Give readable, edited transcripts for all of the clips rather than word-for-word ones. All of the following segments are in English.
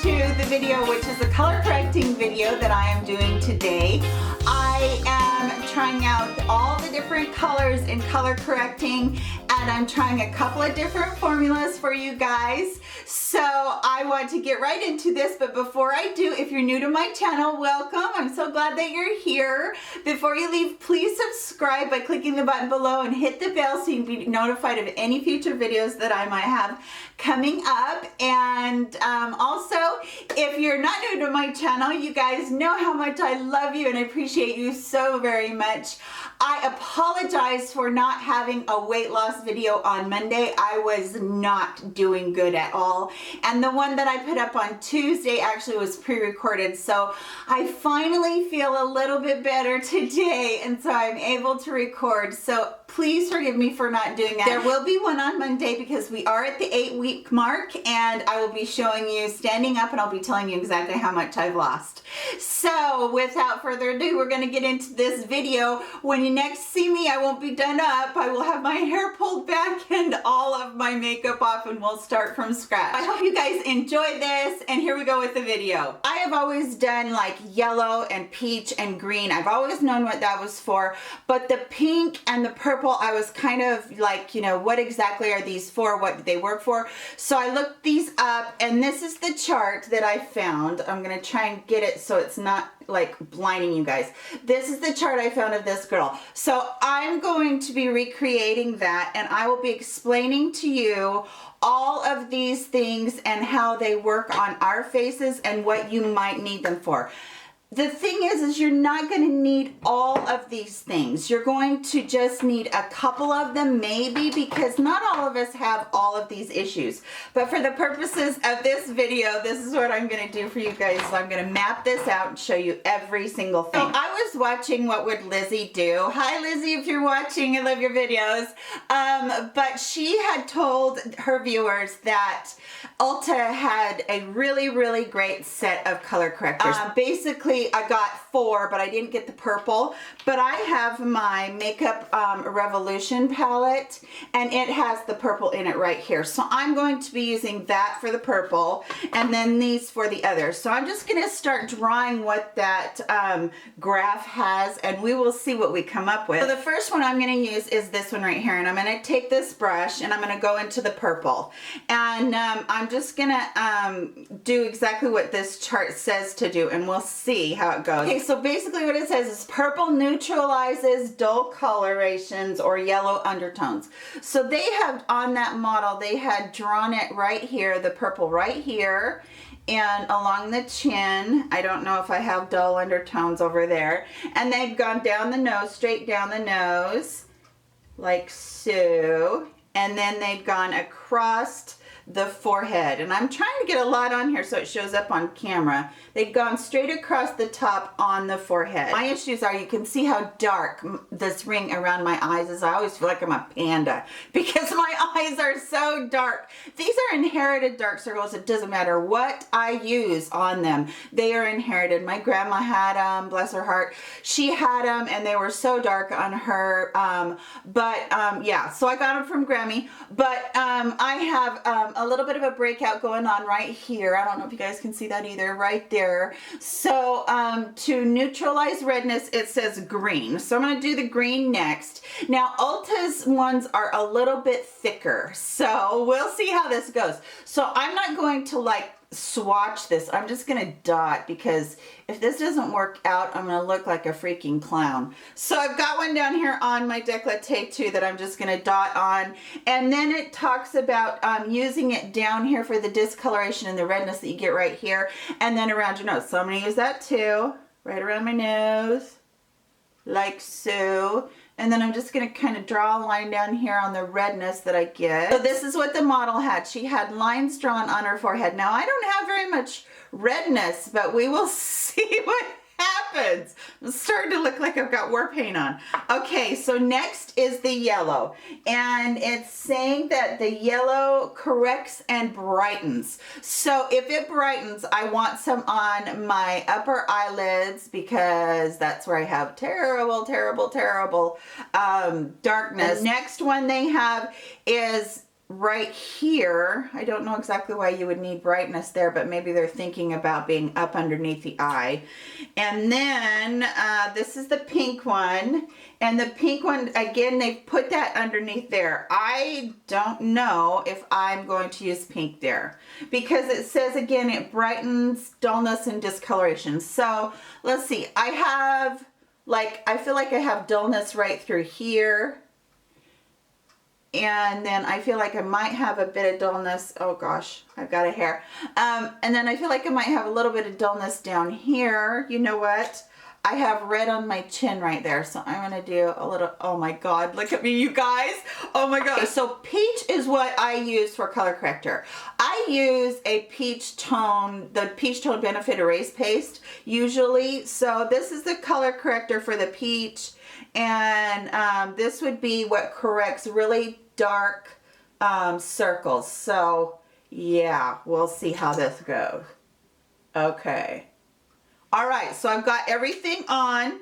to the video, which is a color correcting video that I am doing today. I am trying out all the different colors in color correcting, and I'm trying a couple of different formulas for you guys. So I want to get right into this, but before I do, if you're new to my channel, welcome. I'm so glad that you're here. Before you leave, please subscribe by clicking the button below and hit the bell so you can be notified of any future videos that I might have coming up. And also, if you're not new to my channel, you guys know how much I love you and I appreciate you so very much. I apologize for not having a weight loss video on Monday. I was not doing good at all. And the one that I put up on Tuesday actually was pre-recorded. So I finally feel a little bit better today. And so I'm able to record. So please forgive me for not doing that. There will be one on Monday because we are at the 8-week mark, and I will be showing you standing up and I'll be telling you exactly how much I've lost. So without further ado, we're going to get into this video. When you next see me, I won't be done up. I will have my hair pulled back and all of my makeup off, and we'll start from scratch. I hope you guys enjoy this, and here we go with the video. I have always done like yellow and peach and green. I've always known what that was for, but the pink and the purple, I was kind of like, you know, what exactly are these for? What do they work for? So I looked these up, and this is the chart that I found. I'm going to try and get it so it's not like blinding you guys. This is the chart I found of this girl. So I'm going to be recreating that, and I will be explaining to you all of these things and how they work on our faces and what you might need them for. The thing is you're not going to need all of these things. You're going to just need a couple of them maybe, because not all of us have all of these issues. But for the purposes of this video, this is what I'm going to do for you guys. So I'm going to map this out and show you every single thing. So I was watching What Would Lizzie Do? Hi Lizzie, if you're watching, I love your videos. But she had told her viewers that Ulta had a really, really great set of color correctors. Basically, I got 4, but I didn't get the purple. But I have my Makeup Revolution palette, and it has the purple in it right here. So I'm going to be using that for the purple, and then these for the others. So I'm just going to start drawing what that graph has, and we will see what we come up with. So the first one I'm going to use is this one right here, and I'm going to take this brush, and I'm going to go into the purple. And I'm just going to do exactly what this chart says to do, and we'll see how it goes. Okay, so basically what it says is purple neutralizes dull colorations or yellow undertones. So they have, on that model, they had drawn it right here, the purple right here, and along the chin. I don't know if I have dull undertones over there. And they've gone down the nose, straight down the nose, like so. And then they've gone across the forehead, and I'm trying to get a lot on here so it shows up on camera. They've gone straight across the top on the forehead. My issues are, you can see how dark this ring around my eyes is. I always feel like I'm a panda because my eyes are so dark. These are inherited dark circles. It doesn't matter what I use on them. They are inherited. My grandma had them, bless her heart. She had them, and they were so dark on her. Yeah, so I got them from Grammy, but I have a little bit of a breakout going on right here. I don't know if you guys can see that either, right there. So to neutralize redness, it says green. So I'm going to do the green next. Now Ulta's ones are a little bit thicker, so we'll see how this goes. So I'm not going to like swatch this. I'm just going to dot, because if this doesn't work out, I'm going to look like a freaking clown. So I've got one down here on my décolleté too that I'm just going to dot on. And then it talks about using it down here for the discoloration and the redness that you get right here, and then around your nose. So I'm going to use that too, right around my nose, like so. And then I'm just going to kind of draw a line down here on the redness that I get. So this is what the model had. She had lines drawn on her forehead. Now I don't have very much redness, but we will see what happens. I'm starting to look like I've got war paint on. Okay, so next is the yellow, and it's saying that the yellow corrects and brightens. So if it brightens, I want some on my upper eyelids, because that's where I have terrible, terrible, terrible darkness. The next one they have is right here. I don't know exactly why you would need brightness there, but maybe they're thinking about being up underneath the eye. And then this is the pink one. And the pink one, again, they put that underneath there. I don't know if I'm going to use pink there because it says, again, it brightens, dullness, and discoloration. So let's see. I have, like, I feel like I have dullness right through here. And then I feel like I might have a bit of dullness. Oh gosh, I've got a hair. And then I feel like I might have a little bit of dullness down here. You know what? I have red on my chin right there. So I'm gonna do a little, oh my God, look at me, you guys. Oh my God. Okay, so peach is what I use for color corrector. I use a peach tone, the peach tone Benefit Erase Paste usually. So this is the color corrector for the peach. And this would be what corrects really dark circles. So yeah, we'll see how this goes. Okay. All right, so I've got everything on.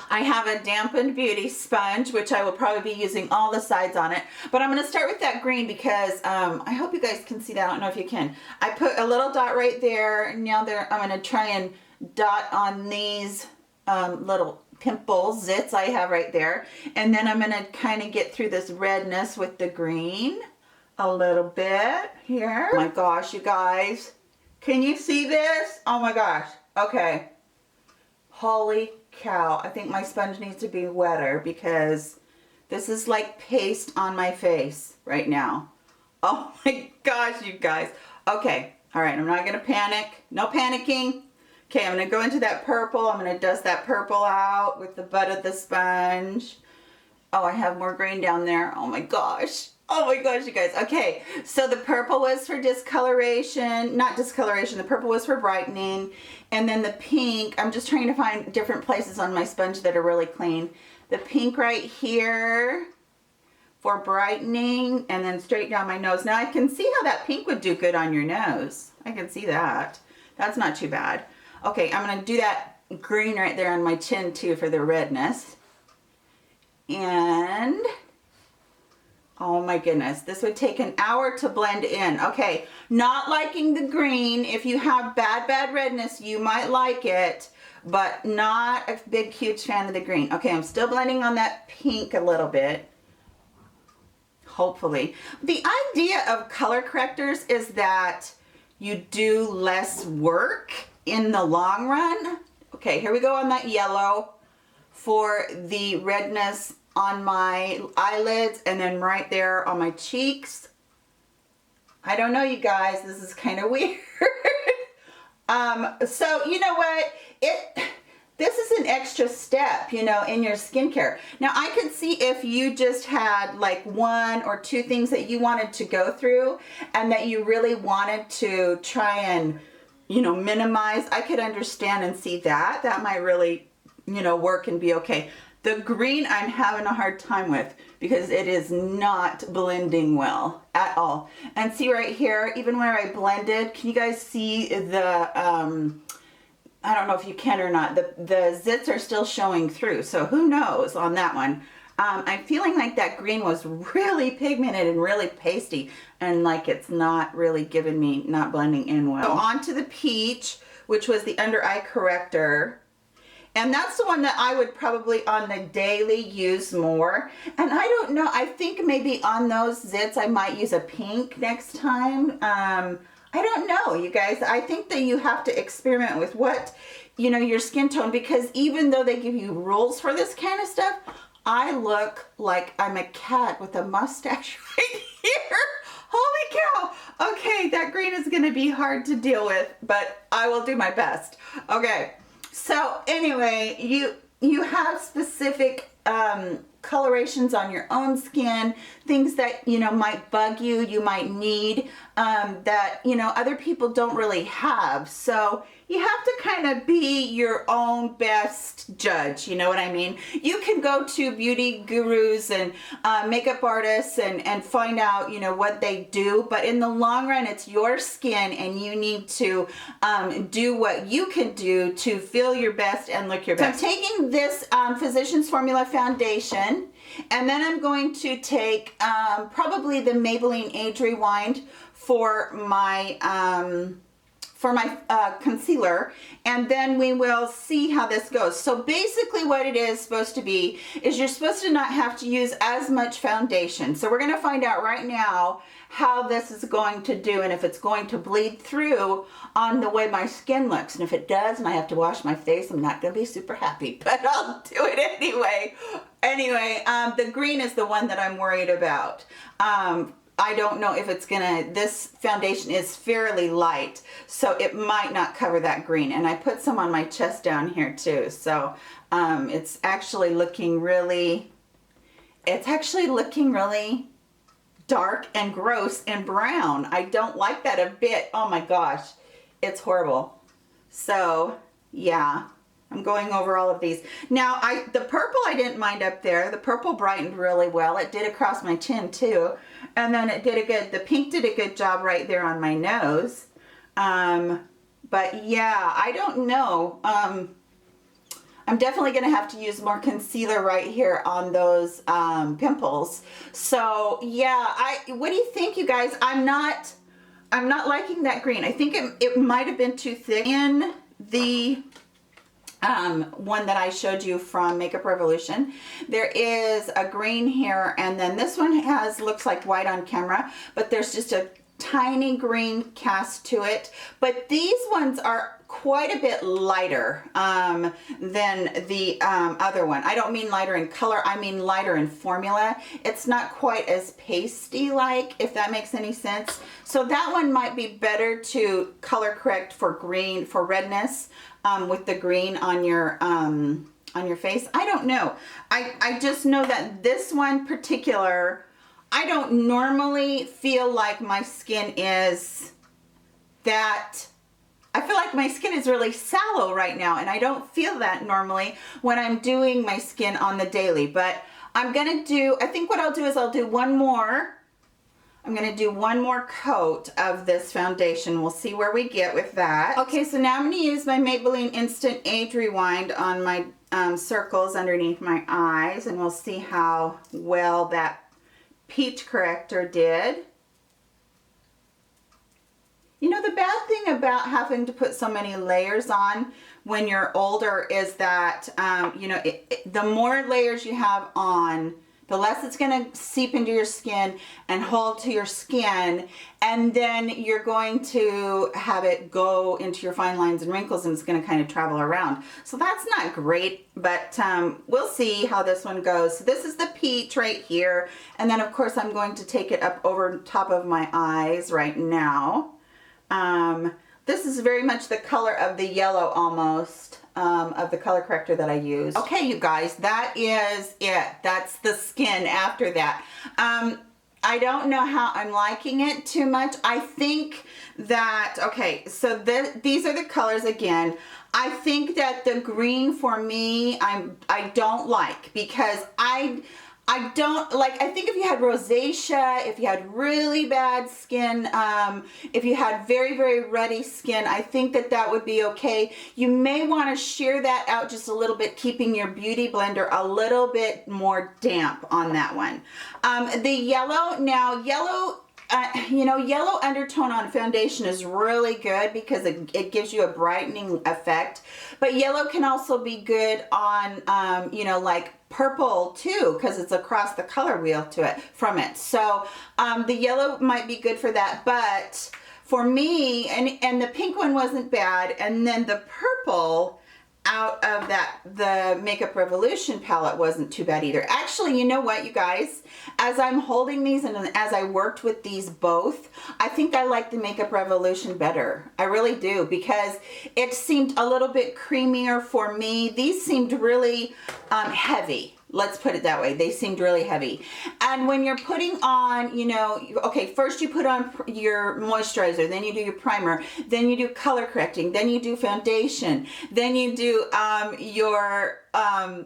I have a dampened beauty sponge, which I will probably be using all the sides on it. But I'm going to start with that green because I hope you guys can see that. I don't know if you can. I put a little dot right there. Now I'm going to try and dot on these little pimples, zits I have right there. And then I'm going to kind of get through this redness with the green a little bit here. Oh my gosh, you guys. Can you see this? Oh my gosh. Okay. Holy cow. I think my sponge needs to be wetter because this is like paste on my face right now. Oh my gosh, you guys. Okay. All right. I'm not going to panic. No panicking. Okay, I'm going to go into that purple. I'm going to dust that purple out with the butt of the sponge. Oh, I have more green down there. Oh my gosh. Oh my gosh, you guys. Okay, so the purple was for discoloration. Not discoloration. The purple was for brightening. And then the pink, I'm just trying to find different places on my sponge that are really clean. The pink right here for brightening and then straight down my nose. Now I can see how that pink would do good on your nose. I can see that. That's not too bad. Okay, I'm going to do that green right there on my chin too for the redness. And, oh my goodness, this would take an hour to blend in. Okay, not liking the green. If you have bad redness, you might like it, but not a big, huge fan of the green. Okay, I'm still blending on that pink a little bit. Hopefully. The idea of color correctors is that you do less work in the long run. Okay, here we go on that yellow for the redness on my eyelids and then right there on my cheeks. I don't know, you guys, this is kind of weird. So you know what, this is an extra step, you know, in your skincare. Now I could see if you just had like 1 or 2 things that you wanted to go through and that you really wanted to try and, you know, minimize. I could understand and see that. That might really, you know, work and be okay. The green I'm having a hard time with because it is not blending well at all. And see right here, even where I blended, can you guys see the, I don't know if you can or not, the zits are still showing through. So who knows on that one. I'm feeling like that green was really pigmented and really pasty and like it's not really giving me, not blending in well. So on to the peach, which was the under eye corrector. And that's the one that I would probably on the daily use more. And I don't know, I think maybe on those zits I might use a pink next time. I don't know, you guys. I think that you have to experiment with what, you know, your skin tone, because even though they give you rules for this kind of stuff, I look like I'm a cat with a mustache right here. Holy cow. Okay, that green is going to be hard to deal with, but I will do my best. Okay, so anyway, you have specific colorations on your own skin, things that, you know, might bug you, you might need, that, you know, other people don't really have. So you have to kind of be your own best judge, you know what I mean? You can go to beauty gurus and makeup artists and find out, you know, what they do, but in the long run, it's your skin and you need to do what you can do to feel your best and look your best. So I'm taking this Physicians Formula foundation And then I'm going to take probably the Maybelline Age Rewind for my concealer, and then we will see how this goes. So basically what it is supposed to be is you're supposed to not have to use as much foundation. So we're going to find out right now how this is going to do and if it's going to bleed through on the way my skin looks. And if it does and I have to wash my face, I'm not going to be super happy, but I'll do it anyway. Anyway, the green is the one that I'm worried about. I don't know if it's gonna, this foundation is fairly light, so it might not cover that green. And I put some on my chest down here too. So it's actually looking really dark and gross and brown. I don't like that a bit. Oh my gosh, it's horrible. So yeah, I'm going over all of these. Now, the purple I didn't mind up there. The purple brightened really well. It did across my chin too. And then the pink did a good job right there on my nose. But yeah, I don't know. I'm definitely gonna have to use more concealer right here on those pimples. So yeah, what do you think, you guys? I'm not liking that green. I think it might have been too thick. In the one that I showed you from Makeup Revolution, there is a green here, and then this one looks like white on camera, but there's just a tiny green cast to it. But these ones are quite a bit lighter than the other one. I don't mean lighter in color, I mean lighter in formula. It's not quite as pasty like, if that makes any sense. So that one might be better to color correct for green, for redness, with the green on your face. I don't know. I just know that this one particular, I don't normally feel like my skin is that, I feel like my skin is really sallow right now, and I don't feel that normally when I'm doing my skin on the daily. But I'm gonna do, I think what I'll do is I'll do one more. I'm gonna do one more coat of this foundation. We'll see where we get with that. Okay, so now I'm gonna use my Maybelline Instant Age Rewind on my circles underneath my eyes, and we'll see how well that peach corrector did. You know, the bad thing about having to put so many layers on when you're older is that, you know, the more layers you have on, the less it's going to seep into your skin and hold to your skin, and then you're going to have it go into your fine lines and wrinkles, and it's going to kind of travel around. So that's not great, but we'll see how this one goes. So this is the peach right here, and then of course I'm going to take it up over top of my eyes right now. This is very much the color of the yellow almost, of the color corrector that I use. Okay, you guys, that is it. That's the skin after that. I don't know how I'm liking it too much. I think that, okay, so these are the colors again. I think that the green for me, I don't like, because I don't like, I think if you had rosacea, if you had really bad skin, if you had very, very ruddy skin, I think that would be okay. You may want to shear that out just a little bit, keeping your beauty blender a little bit more damp on that one. The yellow, now yellow, you know, yellow undertone on foundation is really good because it gives you a brightening effect. But yellow can also be good on, you know, like purple too, because it's across the color wheel to it from it. So the yellow might be good for that. But for me, and the pink one wasn't bad, and then the purple out of the Makeup Revolution palette wasn't too bad either. Actually, you know what, you guys? As I'm holding these and as I worked with these both, I think I like the Makeup Revolution better. I really do, because it seemed a little bit creamier for me. These seemed really heavy. Let's put it that way. They seemed really heavy. And when you're putting on, you know, okay, first you put on your moisturizer, then you do your primer, then you do color correcting, then you do foundation, then you do your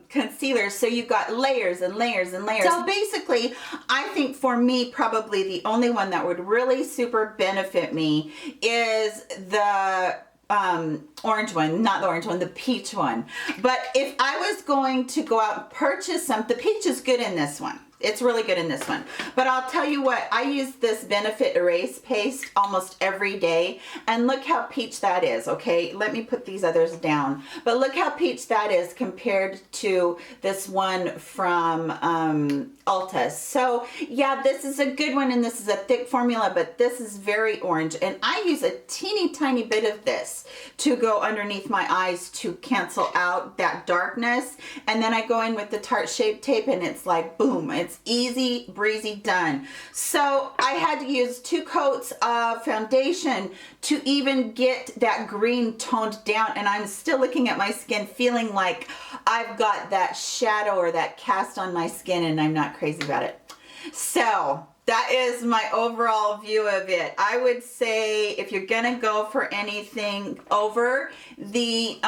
concealer. So you've got layers and layers and layers. So basically, I think for me, probably the only one that would really super benefit me is the orange one, not the orange one, the peach one. But if I was going to go out and purchase some, the peach is good in this one. It's really good in this one. But I'll tell you what, I use this Benefit Erase Paste almost every day. And look how peach that is, okay? Let me put these others down. But look how peach that is compared to this one from Ulta. So yeah, this is a good one and this is a thick formula, but this is very orange. And I use a teeny tiny bit of this to go underneath my eyes to cancel out that darkness. And then I go in with the Tarte Shape Tape and it's like, boom, it's easy breezy done. So I had to use 2 coats of foundation to even get that green toned down, and I'm still looking at my skin feeling like I've got that shadow or that cast on my skin, and I'm not crazy about it. So that is my overall view of it. I would say if you're gonna go for anything over the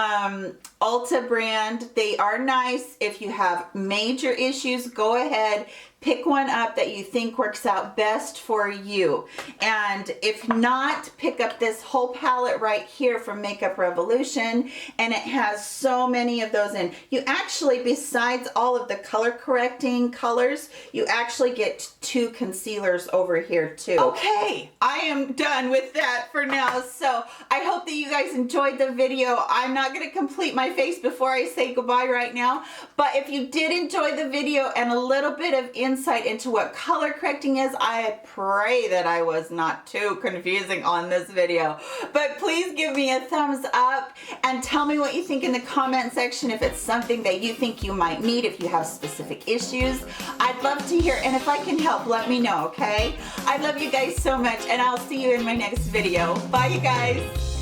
Ulta brand, they are nice. If you have major issues, go ahead, pick one up that you think works out best for you. And if not, pick up this whole palette right here from Makeup Revolution, and it has so many of those in. You actually, besides all of the color correcting colors, you actually get 2 concealers over here too. Okay, I am done with that for now. So I hope that you guys enjoyed the video. I'm not gonna complete my face before I say goodbye right now, but if you did enjoy the video and a little bit of insight into what color correcting is, I pray that I was not too confusing on this video. But please give me a thumbs up and tell me what you think in the comment section, if it's something that you think you might need, if you have specific issues. I'd love to hear, and if I can help, let me know, okay? I love you guys so much, and I'll see you in my next video. Bye, you guys.